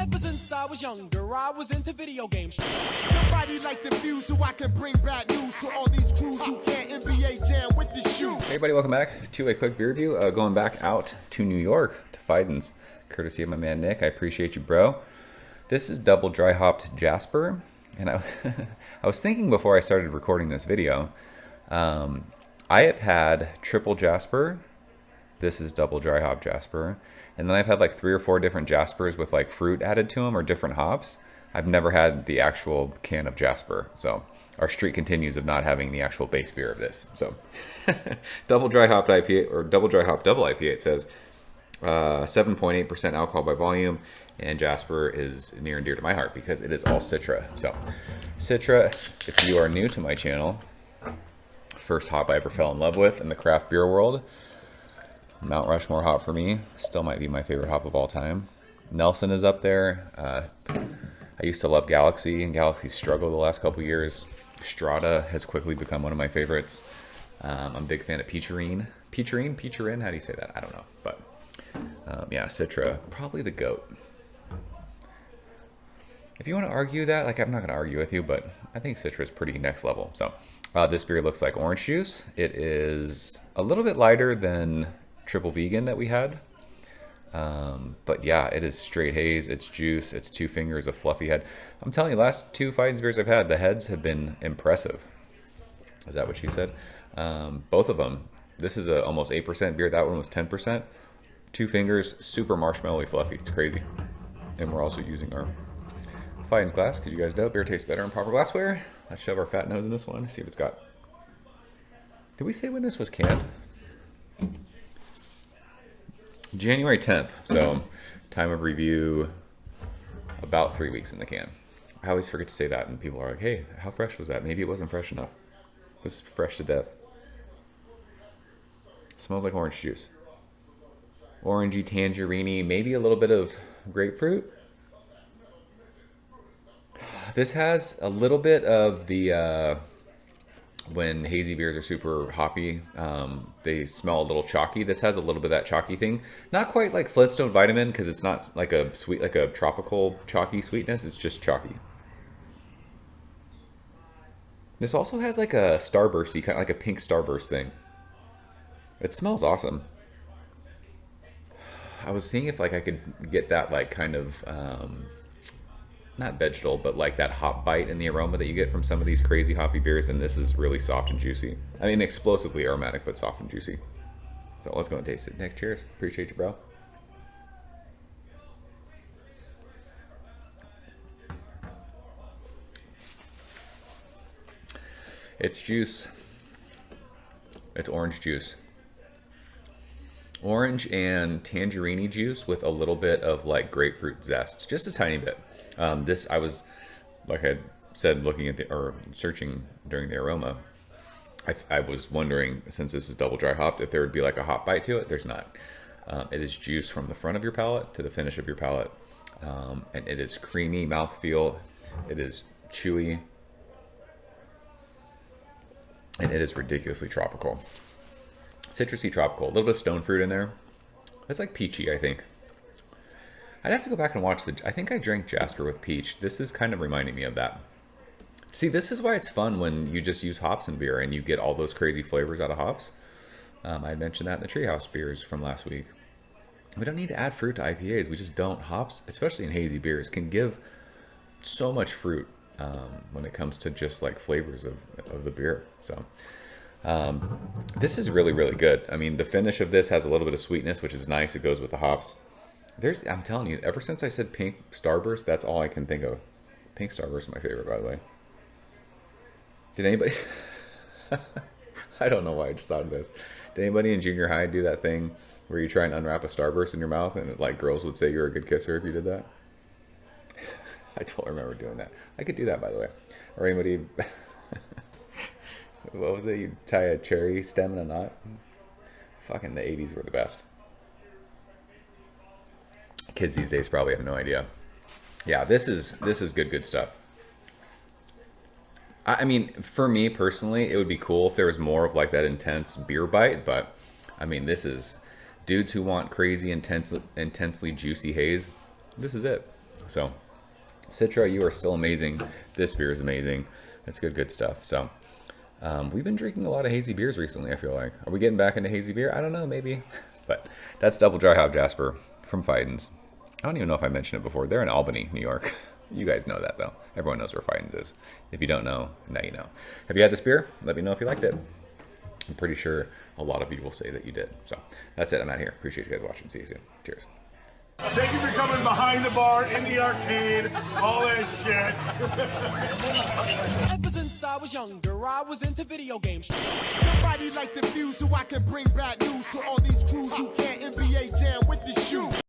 Ever since I was younger, I was into video games. Somebody like the fuse so I can bring bad news to all these crews who can't NBA jam with the shoe. Hey everybody, welcome back to a quick beer review. Going back out to New York to Fidens, courtesy of my man Nick. I appreciate you, bro. This is double dry hopped Jasper, and I was thinking before I started recording this video, I have had triple Jasper. This is double dry hop Jasper, and then I've had like 3 or 4 different Jaspers with like fruit added to them or different hops. I've never had the actual can of Jasper, so our streak continues of not having the actual base beer of this. So double dry hopped IPA, or double dry hop double IPA, it says 7.8% alcohol by volume, and Jasper is near and dear to my heart because it is all Citra. So Citra, if you are new to my channel, first hop I ever fell in love with in the craft beer world. Mount Rushmore hop for me, still might be my favorite hop of all time. Nelson is up there. I used to love Galaxy, and Galaxy's struggled the last couple years. Strata has quickly become one of my favorites. I'm a big fan of Peacherine, how do you say that? I don't know, but yeah, Citra, probably the GOAT. If you want to argue that, like, I'm not going to argue with you, but I think Citra is pretty next level. So this beer looks like orange juice. It is a little bit lighter than Triple Vegan that we had. But yeah, it is straight haze, it's juice, it's 2 fingers of fluffy head. I'm telling you, last 2 Fidens beers I've had, the heads have been impressive. Is that what she said? Both of them. This is a almost 8% beer, that one was 10%. 2 fingers, super marshmallowy fluffy, it's crazy. And we're also using our Fidens glass, because you guys know beer tastes better in proper glassware. Let's shove our fat nose in this one, see what it's got. Did we say when this was canned? January 10th, so time of review about 3 weeks in the can. I always forget to say that, and people are like, hey, how fresh was that? Maybe it wasn't fresh enough. It's fresh to death. Smells like orange juice. Orangey, tangerine, maybe a little bit of grapefruit. This has a little bit of the when hazy beers are super hoppy, they smell a little chalky. This has a little bit of that chalky thing. Not quite like Flintstone Vitamin, because it's not like a sweet, like a tropical chalky sweetness. It's just chalky. This also has like a starbursty, kind of like a pink starburst thing. It smells awesome. I was seeing if like I could get that like kind of not vegetal, but like that hop bite in the aroma that you get from some of these crazy hoppy beers, and this is really soft and juicy. I mean, explosively aromatic, but soft and juicy. So let's go and taste it. Nick, cheers. Appreciate you, bro. It's juice. It's orange juice. Orange and tangerine juice with a little bit of like grapefruit zest, just a tiny bit. This, I was, like I said, looking at or searching during the aroma, I was wondering, since this is double dry hopped, if there would be like a hop bite to it. There's not. It is juice from the front of your palate to the finish of your palate, and it is creamy mouthfeel. It is chewy, and it is ridiculously tropical. Citrusy tropical, a little bit of stone fruit in there. It's like peachy, I think. I'd have to go back and watch I think I drank Jasper with peach. This is kind of reminding me of that. See, this is why it's fun when you just use hops in beer and you get all those crazy flavors out of hops. I mentioned that in the Treehouse beers from last week. We don't need to add fruit to IPAs. We just don't. Hops, especially in hazy beers, can give so much fruit when it comes to just like flavors of the beer. So this is really, really good. I mean, the finish of this has a little bit of sweetness, which is nice. It goes with the hops. I'm telling you, ever since I said pink starburst, that's all I can think of. Pink starburst is my favorite, by the way. Did anybody... I don't know why I just thought of this. Did anybody in junior high do that thing where you try and unwrap a starburst in your mouth and like girls would say you're a good kisser if you did that? I totally remember doing that. I could do that, by the way. Or anybody... What was it? You tie a cherry stem in a knot? Fucking the 80s were the best. Kids these days probably have no idea. Yeah, this is good stuff. I mean, for me personally, it would be cool if there was more of like that intense beer bite, but I mean, this is dudes who want crazy, intensely juicy haze. This is it. So, Citra, you are still amazing. This beer is amazing. It's good stuff. So, we've been drinking a lot of hazy beers recently, I feel like. Are we getting back into hazy beer? I don't know, maybe. But that's Double Dry Hop Jasper from Fidens. I don't even know if I mentioned it before. They're in Albany, New York. You guys know that, though. Everyone knows where Fidens is. If you don't know, now you know. Have you had this beer? Let me know if you liked it. I'm pretty sure a lot of you will say that you did. So that's it. I'm out here. Appreciate you guys watching. See you soon. Cheers. Thank you for coming behind the bar, in the arcade, all that shit. Ever since I was younger, I was into video games. Somebody like the view so I can bring bad news to all these crews who can't NBA jam with the shoe.